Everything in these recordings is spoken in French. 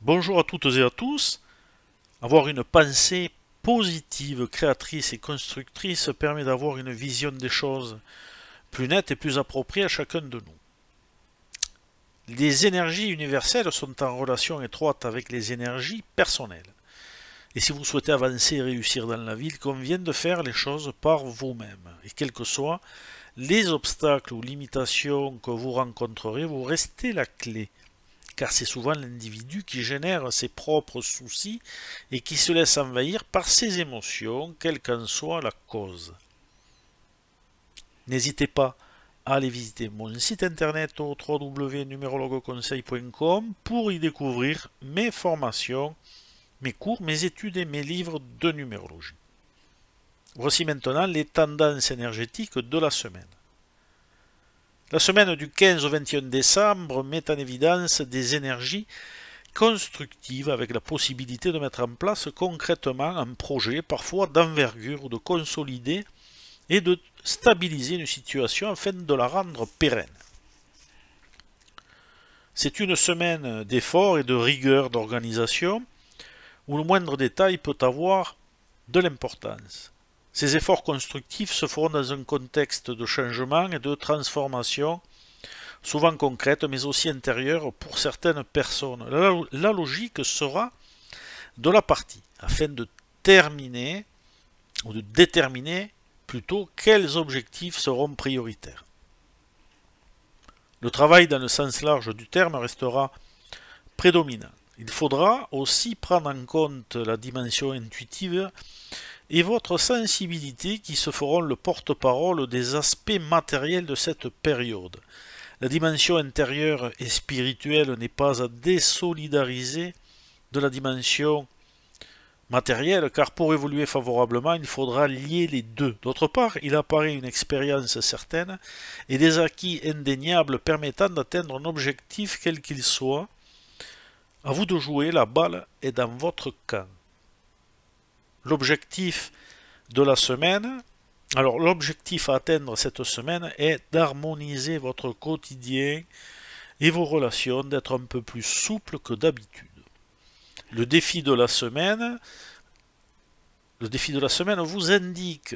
Bonjour à toutes et à tous. Avoir une pensée positive, créatrice et constructrice permet d'avoir une vision des choses plus nette et plus appropriée à chacun de nous. Les énergies universelles sont en relation étroite avec les énergies personnelles. Et si vous souhaitez avancer et réussir dans la vie, il convient de faire les choses par vous-même. Et quels que soient les obstacles ou limitations que vous rencontrerez, vous restez la clé, car c'est souvent l'individu qui génère ses propres soucis et qui se laisse envahir par ses émotions, quelle qu'en soit la cause. N'hésitez pas à aller visiter mon site internet au www.numérologueconseil.com pour y découvrir mes formations, mes cours, mes études et mes livres de numérologie. Voici maintenant les tendances énergétiques de la semaine. La semaine du 15 au 21 décembre met en évidence des énergies constructives avec la possibilité de mettre en place concrètement un projet, parfois d'envergure, ou de consolider et de stabiliser une situation afin de la rendre pérenne. C'est une semaine d'efforts et de rigueur d'organisation où le moindre détail peut avoir de l'importance. Ces efforts constructifs se feront dans un contexte de changement et de transformation, souvent concrètes mais aussi intérieures pour certaines personnes. La logique sera de la partie, afin de terminer, ou de déterminer plutôt quels objectifs seront prioritaires. Le travail dans le sens large du terme restera prédominant. Il faudra aussi prendre en compte la dimension intuitive et votre sensibilité qui se feront le porte-parole des aspects matériels de cette période. La dimension intérieure et spirituelle n'est pas à désolidariser de la dimension matérielle, car pour évoluer favorablement, il faudra lier les deux. D'autre part, il apparaît une expérience certaine et des acquis indéniables permettant d'atteindre un objectif quel qu'il soit. À vous de jouer, la balle est dans votre camp. L'objectif de la semaine, alors l'objectif à atteindre cette semaine est d'harmoniser votre quotidien et vos relations, d'être un peu plus souple que d'habitude. Le défi de la semaine vous indique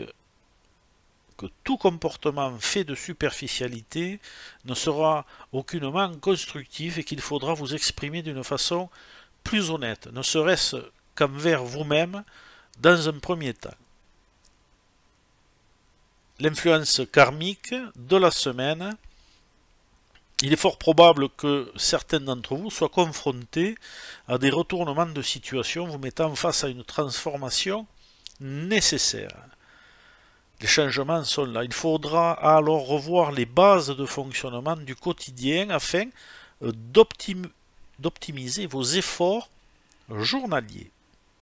que tout comportement fait de superficialité ne sera aucunement constructif et qu'il faudra vous exprimer d'une façon plus honnête, ne serait-ce qu'envers vous-même dans un premier temps. L'influence karmique de la semaine, il est fort probable que certains d'entre vous soient confrontés à des retournements de situation vous mettant face à une transformation nécessaire. Les changements sont là. Il faudra alors revoir les bases de fonctionnement du quotidien afin d'optimiser vos efforts journaliers.